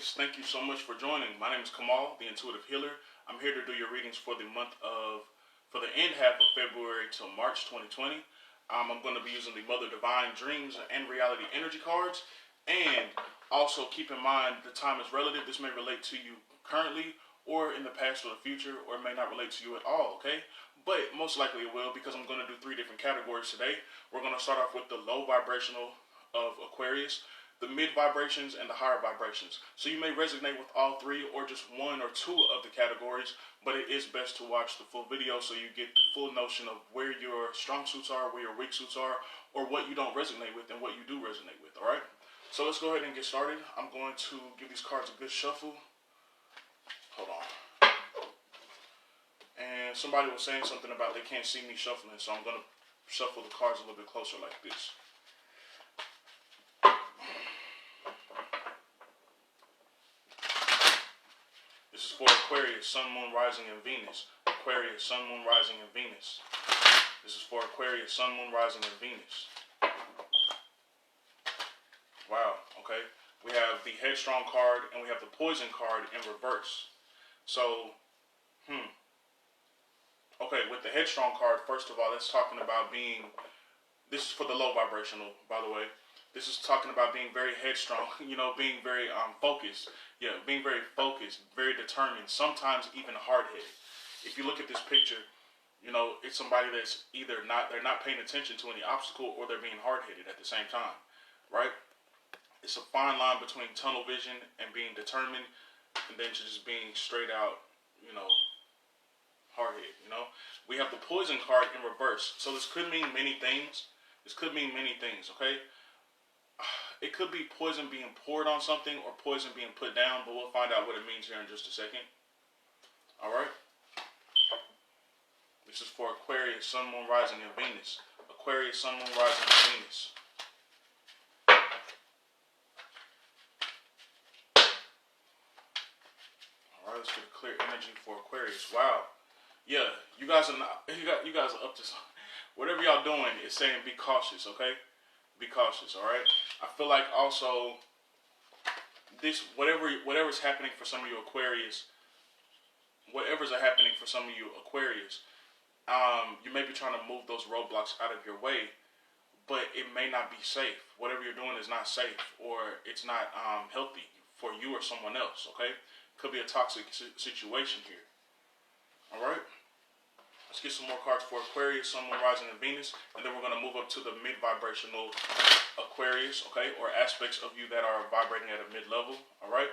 Aquarius, thank you so much for joining. My name is Kamal, the Intuitive Healer. I'm here to do your readings for the end half of February till March 2020. I'm going to be using the Mother Divine Dreams and Reality Energy cards. And also keep in mind the time is relative. This may relate to you currently or in the past or the future, or it may not relate to you at all, okay? But most likely it will, because I'm going to do 3 different categories today. We're going to start off with the low vibrational of Aquarius, the mid vibrations, and the higher vibrations. So you may resonate with all 3 or just 1 or 2 of the categories, but it is best to watch the full video so you get the full notion of where your strong suits are, where your weak suits are, or what you don't resonate with and what you do resonate with, alright? So let's go ahead and get started. I'm going to give these cards a good shuffle. Hold on. And somebody was saying something about they can't see me shuffling, so I'm going to shuffle the cards a little bit closer like this. This is for Aquarius, Sun, Moon, Rising, and Venus. Aquarius, Sun, Moon, Rising, and Venus. This is for Aquarius, Sun, Moon, Rising, and Venus. Wow, okay. We have the Headstrong card and we have the Poison card in reverse. So, okay, with the Headstrong card, first of all, it's talking about being, this is for the low vibrational, by the way. This is talking about being very headstrong, you know, being very focused. Yeah, being very focused, very determined, sometimes even hard-headed. If you look at this picture, you know, it's somebody that's either they're not paying attention to any obstacle, or they're being hard-headed at the same time, right? It's a fine line between tunnel vision and being determined, and then to just being straight out, you know, hard-headed, you know? We have the Poison card in reverse. So this could mean many things. This could mean many things, okay? It could be poison being poured on something or poison being put down, but we'll find out what it means here in just a second. Alright? This is for Aquarius, Sun, Moon, Rising, and Venus. Aquarius, Sun, Moon, Rising, and Venus. Alright, let's get a clear energy for Aquarius. Wow. Yeah, you guys are not, you guys are up to something. Whatever y'all doing is saying be cautious, okay? Be cautious, alright? I feel like also this whatever's happening for some of you Aquarius, you may be trying to move those roadblocks out of your way, but it may not be safe. Whatever you're doing is not safe, or it's not healthy for you or someone else, okay? Could be a toxic situation here. Alright? Let's get some more cards for Aquarius, Sun, Moon, Rising, and Venus, and then we're going to move up to the mid-vibrational Aquarius, okay, or aspects of you that are vibrating at a mid-level, all right?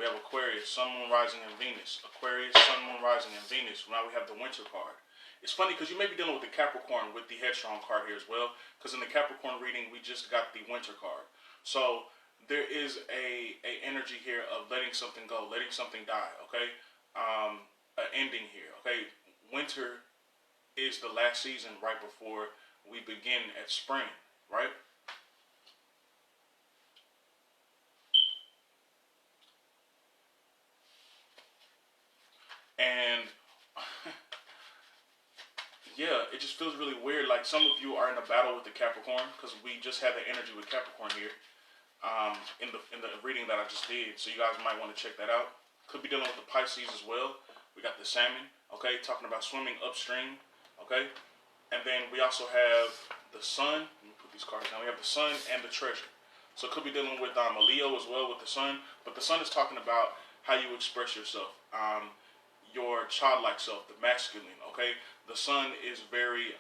We have Aquarius, Sun, Moon, Rising, and Venus. Aquarius, Sun, Moon, Rising, and Venus. Now we have the Winter card. It's funny because you may be dealing with the Capricorn with the Headstrong card here as well, because in the Capricorn reading, we just got the Winter card. So there is a energy here of letting something go, letting something die, okay? An ending here, okay? Winter is the last season right before we begin at spring, right? And yeah, it just feels really weird. Like some of you are in a battle with the Capricorn, because we just had the energy with Capricorn here. In the reading that I just did, so you guys might want to check that out. Could be dealing with the Pisces as well. We got the Salmon, okay, talking about swimming upstream, okay, and then we also have the Sun. Let me put these cards down. We have the Sun and the Treasure, so it could be dealing with a Leo as well with the Sun, but the Sun is talking about how you express yourself, your childlike self, the masculine, okay. The Sun is very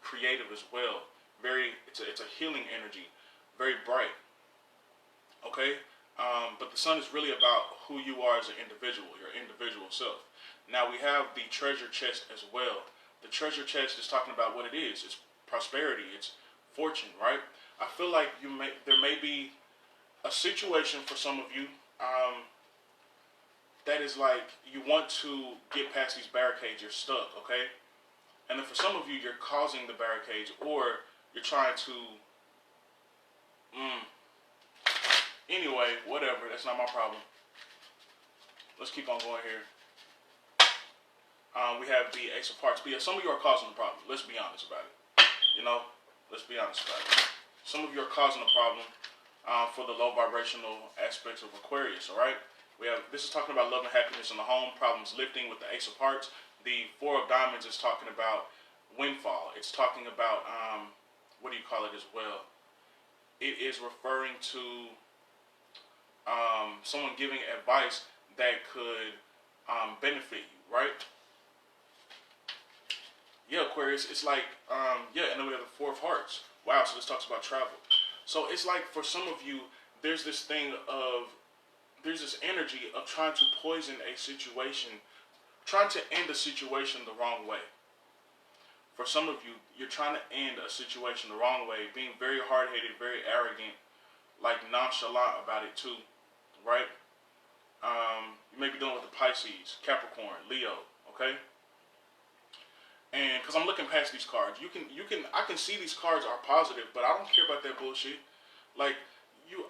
creative as well. It's a healing energy. Very bright, okay? But the Sun is really about who you are as an individual, your individual self. Now we have the treasure chest as well. The treasure chest is talking about what it is. It's prosperity, it's fortune, right? I feel like there may be a situation for some of you that is like you want to get past these barricades, you're stuck, okay? And then for some of you, you're causing the barricades, or you're trying to anyway, whatever, that's not my problem. Let's keep on going here. We have the Ace of Hearts. But yeah, some of you are causing the problem. Let's be honest about it. You know, Let's be honest about it. Some of you are causing a problem for the low vibrational aspects of Aquarius. All right. This is talking about love and happiness in the home. Problems lifting with the Ace of Hearts. The Four of Diamonds is talking about windfall. It's talking about what do you call it as well? It is referring to someone giving advice that could benefit you, right? Yeah, Aquarius. It's like yeah, and then we have the Four of Hearts. Wow. So this talks about travel. So it's like for some of you, there's this energy of trying to poison a situation, trying to end a situation the wrong way. For some of you, you're trying to end a situation the wrong way, being very hard-headed, very arrogant, like nonchalant about it too, right? You may be dealing with the Pisces, Capricorn, Leo, okay? And because I'm looking past these cards, I can see these cards are positive, but I don't care about that bullshit. Like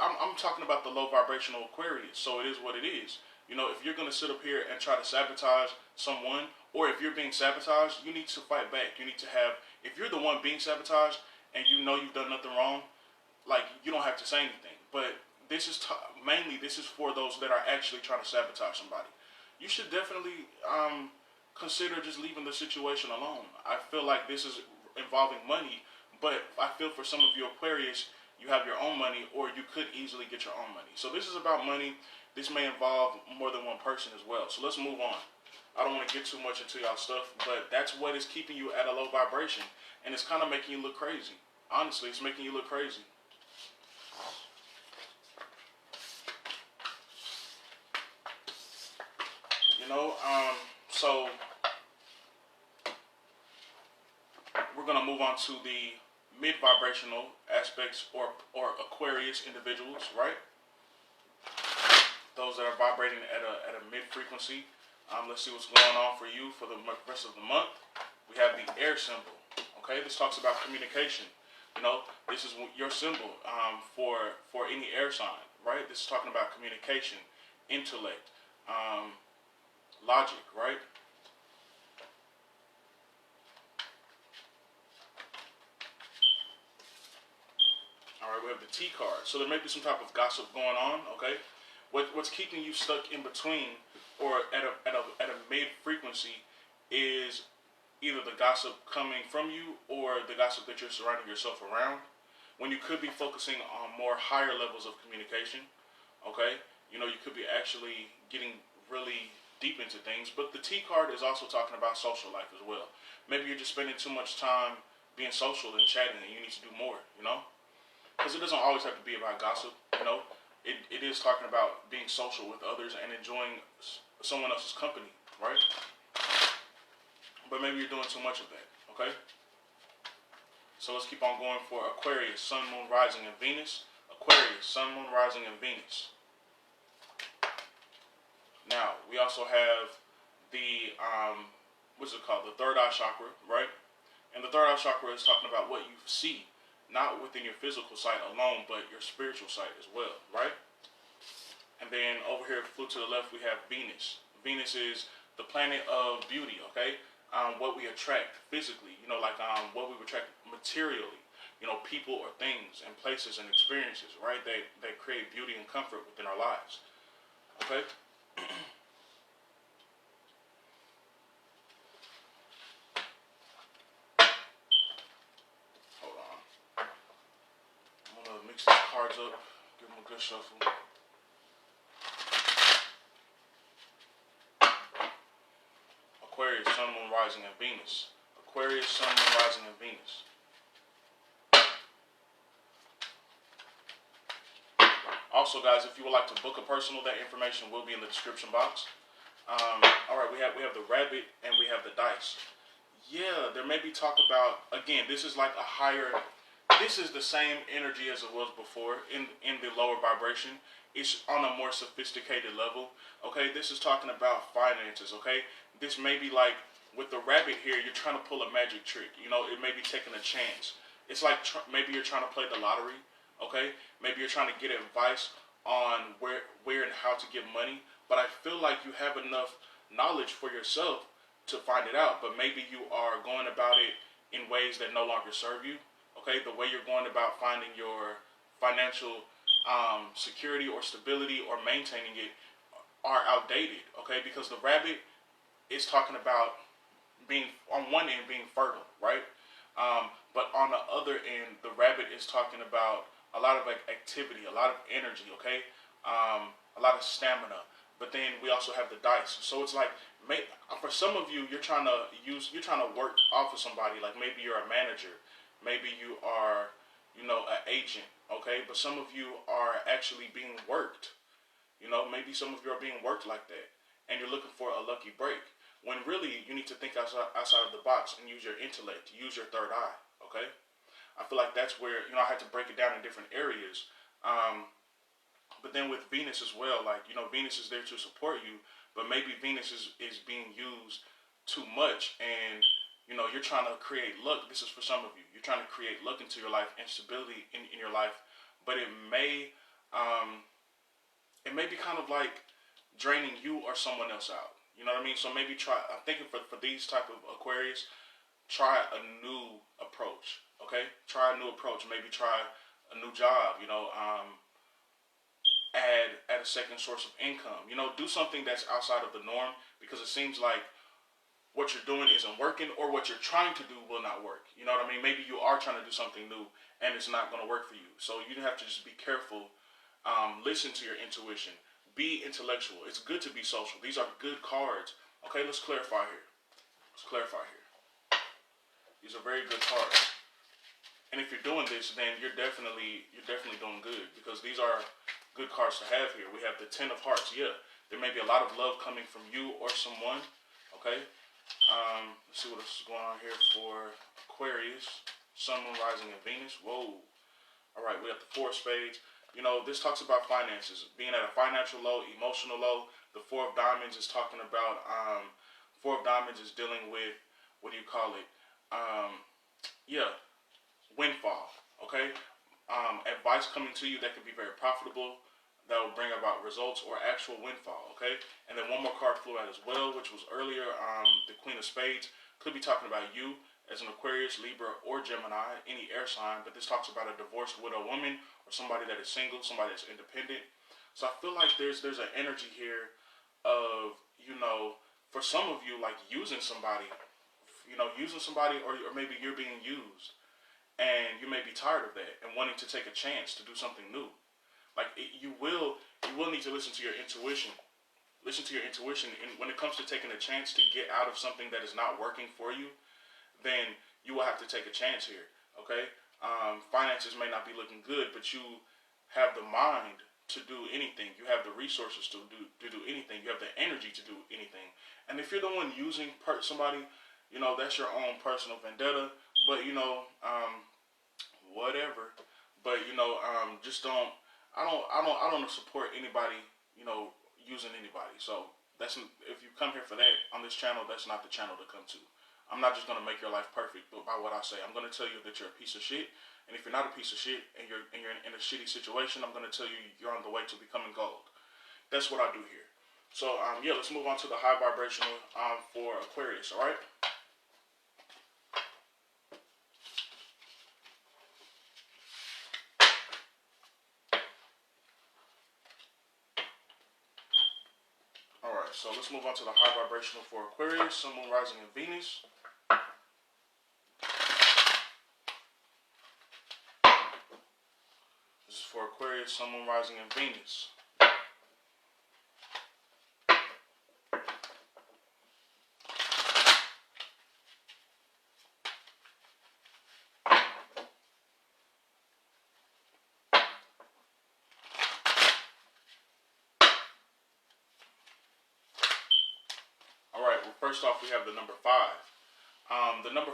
I'm talking about the low vibrational Aquarius, so it is what it is. You know, if you're gonna sit up here and try to sabotage someone, or if you're being sabotaged, you need to fight back. You need to have, if you're the one being sabotaged and you know you've done nothing wrong, like you don't have to say anything. But this is mainly this is for those that are actually trying to sabotage somebody. You should definitely consider just leaving the situation alone. I feel like this is involving money, but I feel for some of you Aquarius, you have your own money, or you could easily get your own money. So this is about money. This may involve more than one person as well. So let's move on. I don't want to get too much into y'all stuff, but that's what is keeping you at a low vibration. And it's kind of making you look crazy. Honestly, it's making you look crazy. You know, so we're going to move on to the mid-vibrational aspects or Aquarius individuals, right? Those that are vibrating at a mid-frequency. Let's see what's going on for you for the rest of the month. We have the air symbol. Okay, this talks about communication. You know, this is your symbol for any air sign, right? This is talking about communication, intellect, logic, right? All right, we have the T card. So there may be some type of gossip going on. Okay, what's keeping you stuck in between or at a mid frequency is either the gossip coming from you or the gossip that you're surrounding yourself around, when you could be focusing on more higher levels of communication. Okay, you know, you could be actually getting really deep into things. But the T card is also talking about social life as well. Maybe you're just spending too much time being social and chatting, and you need to do more. You know. Because it doesn't always have to be about gossip, you know. It is talking about being social with others and enjoying someone else's company, right? But maybe you're doing too much of that, okay? So let's keep on going for Aquarius, Sun, Moon, Rising, and Venus. Aquarius, Sun, Moon, Rising, and Venus. Now, we also have the, what's it called? The third eye chakra, right? And the third eye chakra is talking about what you see. Not within your physical sight alone, but your spiritual sight as well, right? And then over here, flew to the left, we have Venus. Venus is the planet of beauty, okay? What we attract physically, you know, like what we attract materially, you know, people or things and places and experiences, right? That create beauty and comfort within our lives, okay? Mix these cards up, give them a good shuffle. Aquarius, Sun, Moon, Rising, and Venus. Aquarius, Sun, Moon, Rising, and Venus. Also, guys, if you would like to book a personal, that information will be in the description box. All right, we have the rabbit and we have the dice. Yeah, there may be talk about, again, this is like a higher. This is the same energy as it was before in the lower vibration. It's on a more sophisticated level. Okay, this is talking about finances. Okay, this may be like with the rabbit here, you're trying to pull a magic trick. You know, it may be taking a chance. It's like maybe you're trying to play the lottery. Okay, maybe you're trying to get advice on where and how to get money. But I feel like you have enough knowledge for yourself to find it out. But maybe you are going about it in ways that no longer serve you. okay? The way you're going about finding your financial security or stability or maintaining it are outdated, okay? Because the rabbit is talking about being, on one end, being fertile, right? But on the other end, the rabbit is talking about a lot of like activity, a lot of energy, okay? A lot of stamina. But then we also have the dice. So it's like, for some of you, you're trying to work off of somebody. Like maybe you're a manager, maybe you are, an agent, okay? But some of you are actually being worked. Maybe some of you are being worked like that, and you're looking for a lucky break. When really you need to think outside of the box and use your intellect, use your third eye. Okay, I feel like that's where I had to break it down in different areas. But then with Venus as well, like Venus is there to support you, but maybe Venus is being used too much, and you're trying to create luck. This is for some of you. You're trying to create luck into your life and stability in your life, but it may be kind of like draining you or someone else out. You know what I mean? So maybe I'm thinking for these type of Aquarius, try a new approach, okay? Try a new approach. Maybe try a new job, add a second source of income. Do something that's outside of the norm, because it seems like what you're doing isn't working, or what you're trying to do will not work. You know what I mean? Maybe you are trying to do something new and it's not going to work for you. So you have to just be careful. Listen to your intuition. Be intellectual. It's good to be social. These are good cards. Okay, let's clarify here. These are very good cards. And if you're doing this, then you're definitely doing good, because these are good cards to have here. We have the Ten of Hearts. Yeah, there may be a lot of love coming from you or someone. Okay. Let's see what else is going on here for Aquarius. Sun, Moon, Rising, and Venus. Whoa. All right, we have the Four of Spades. This talks about finances, being at a financial low, emotional low. The Four of Diamonds is talking about, Four of Diamonds is dealing with, what do you call it? Windfall, okay? Advice coming to you that could be very profitable, that will bring about results or actual windfall, okay? And then one more card flew out as well, which was earlier, the Queen of Spades. Could be talking about you as an Aquarius, Libra, or Gemini, any air sign, but this talks about a divorced widow woman, or somebody that is single, somebody that's independent. So I feel like there's an energy here of, for some of you, like using somebody, or maybe you're being used, and you may be tired of that and wanting to take a chance to do something new. Like you will need to listen to your intuition. Listen to your intuition, and when it comes to taking a chance to get out of something that is not working for you, then you will have to take a chance here, okay? Finances may not be looking good, but you have the mind to do anything. You have the resources to do anything. You have the energy to do anything. And if you're the one using somebody, that's your own personal vendetta. But whatever. But just don't. I don't support anybody. Using anybody. So if you come here for that on this channel, that's not the channel to come to. I'm not just going to make your life perfect by what I say. I'm going to tell you that you're a piece of shit. And if you're not a piece of shit and you're in a shitty situation, I'm going to tell you you're on the way to becoming gold. That's what I do here. So, let's move on to the high vibrational for Aquarius, all right? All right, so let's move on to the high vibrational for Aquarius, Sun, Moon, Rising, and Venus. This is for Aquarius, Sun, Moon, Rising, and Venus. All right, well, first off, we have the number 5. The number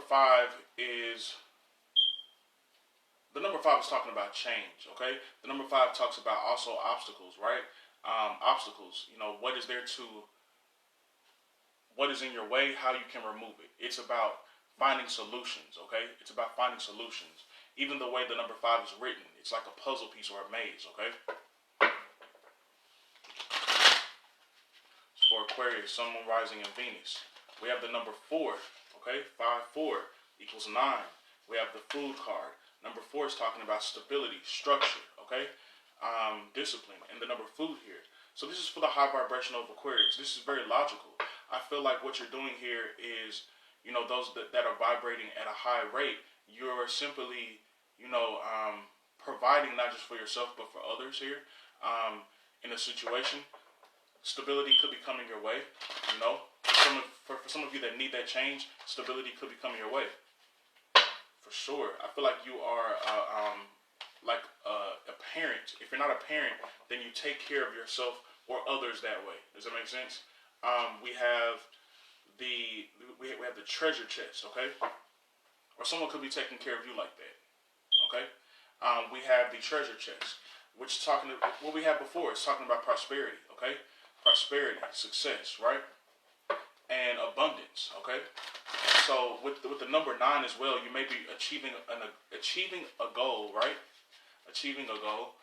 5 is talking about change, okay? The number 5 talks about also obstacles, right? Obstacles, what is in your way, how you can remove it. It's about finding solutions, okay? It's about finding solutions. Even the way the number 5 is written, it's like a puzzle piece or a maze, okay? It's for Aquarius, Sun, Moon, Rising, and Venus. We have the number 4, okay? 5, 4 equals 9. We have the Food card. Number 4 is talking about stability, structure, okay? Discipline, and the number food here. So this is for the high vibration of Aquarius. This is very logical. I feel like what you're doing here is, those that are vibrating at a high rate, you're simply, providing not just for yourself but for others here. In a situation, stability could be coming your way. For some of you that need that change, stability could be coming your way. For sure, I feel like you are like a parent. If you're not a parent, then you take care of yourself or others that way. Does that make sense? We have the treasure chest, okay? Or someone could be taking care of you like that, okay? We have the treasure chest, which is what we had before. It's talking about prosperity, okay? Prosperity, success, right? And abundance, okay? So with the number 9 as well, you may be achieving a goal, right? Achieving a goal,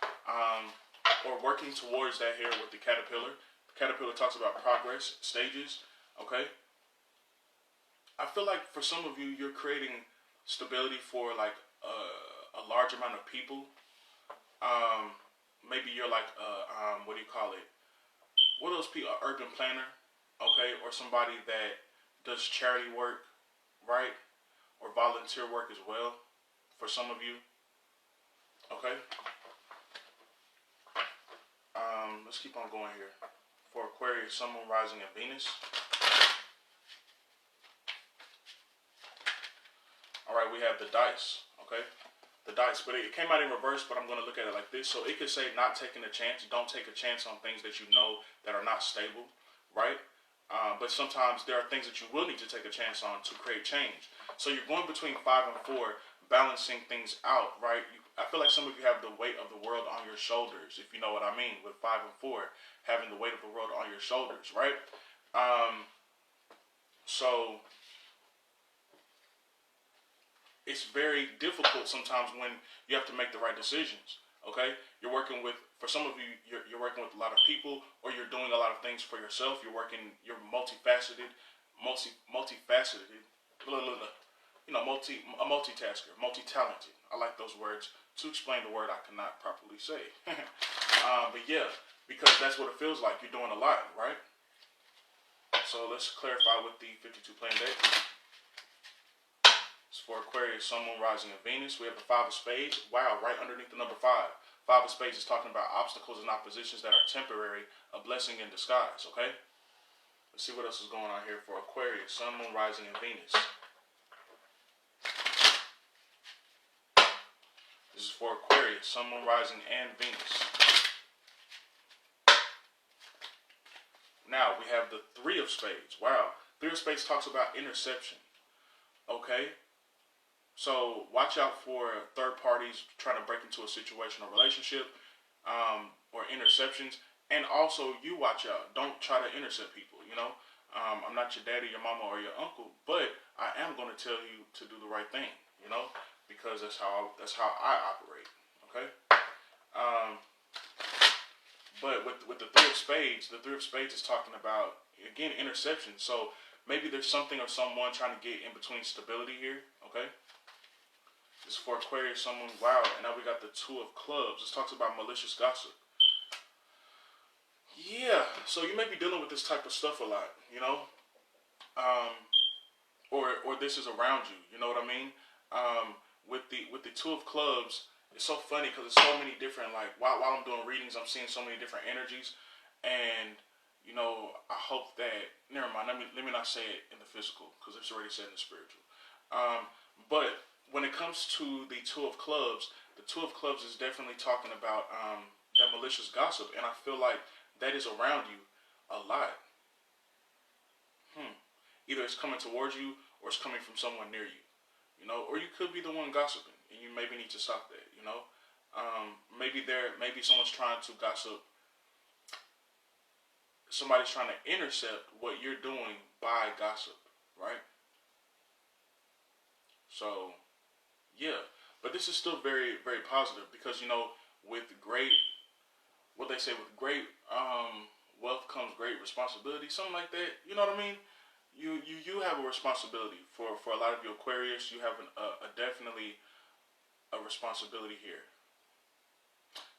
or working towards that here with the caterpillar. The caterpillar talks about progress, stages, okay? I feel like for some of you, you're creating stability for like a large amount of people. Maybe you're like what do you call it? What are those people? An urban planner, okay, or somebody that does charity work, right, or volunteer work as well. For some of you, okay. Let's keep on going here. For Aquarius, Sun, Moon, Rising, and Venus. All right, we have the dice, okay? The dice, but it came out in reverse, but I'm going to look at it like this. So it could say not taking a chance. Don't take a chance on things that you know that are not stable, right? But sometimes there are things that you will need to take a chance on to create change. So you're going between 5 and 4, balancing things out, right? I feel like some of you have the weight of the world on your shoulders, if you know what I mean, with 5 and 4, having the weight of the world on your shoulders, right? So it's very difficult sometimes when you have to make the right decisions, okay? You're working with, for some of you, you're working with a lot of people, or you're doing a lot of things for yourself. You're multifaceted, a multitasker, multi-talented. I like those words. To explain the word I cannot properly say. But yeah, because that's what it feels like. You're doing a lot, right? So let's clarify with the 52 plane deck. It's for Aquarius, Sun, Moon, Rising, and Venus. We have the 5 of Spades. Wow, right underneath the number 5. 5 of Spades is talking about obstacles and oppositions that are temporary, a blessing in disguise, okay? Let's see what else is going on here for Aquarius, Sun, Moon, Rising, and Venus. This is for Aquarius, Sun, Moon, Rising, and Venus. Now, we have the 3 of Spades. Wow. 3 of Spades talks about interception. Okay? So, watch out for third parties trying to break into a situation or relationship, or interceptions. And also, you watch out. Don't try to intercept people, I'm not your daddy, your mama, or your uncle, but I am going to tell you to do the right thing, because that's how I operate, okay? But with the 3 of Spades, the 3 of Spades is talking about, again, interception. So maybe there's something or someone trying to get in between stability here, okay? This is for Aquarius, someone, wow, and now we got the 2 of Clubs. This talks about malicious gossip. Yeah, so you may be dealing with this type of stuff a lot, or this is around you, you know what I mean? With the 2 of Clubs, it's so funny because it's so many different, like, while I'm doing readings, I'm seeing so many different energies, and, I hope that, never mind, let me not say it in the physical, because it's already said in the spiritual. But when it comes to the 2 of Clubs, the 2 of Clubs is definitely talking about that malicious gossip, and I feel like that is around you a lot. Either it's coming towards you, or it's coming from someone near you. Or you could be the one gossiping, and you maybe need to stop that, maybe someone's trying to gossip. Somebody's trying to intercept what you're doing by gossip, right? So, yeah. But this is still very, very positive because, with great, what they say, with great wealth comes great responsibility, something like that. You know what I mean? You have a responsibility for a lot of your Aquarius. You have a definitely a responsibility here.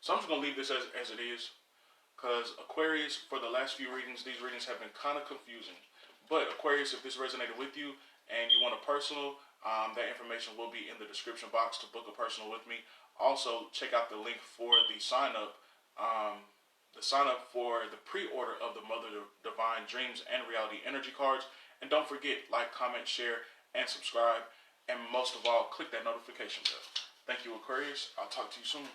So I'm just going to leave this as it is, because Aquarius, for the last few readings, these readings have been kind of confusing. But Aquarius, if this resonated with you and you want a personal, that information will be in the description box to book a personal with me. Also, check out the link for the sign up for the pre-order of the Mother Divine Dreams and Reality Energy cards. And don't forget, like, comment, share, and subscribe. And most of all, click that notification bell. Thank you, Aquarius. I'll talk to you soon.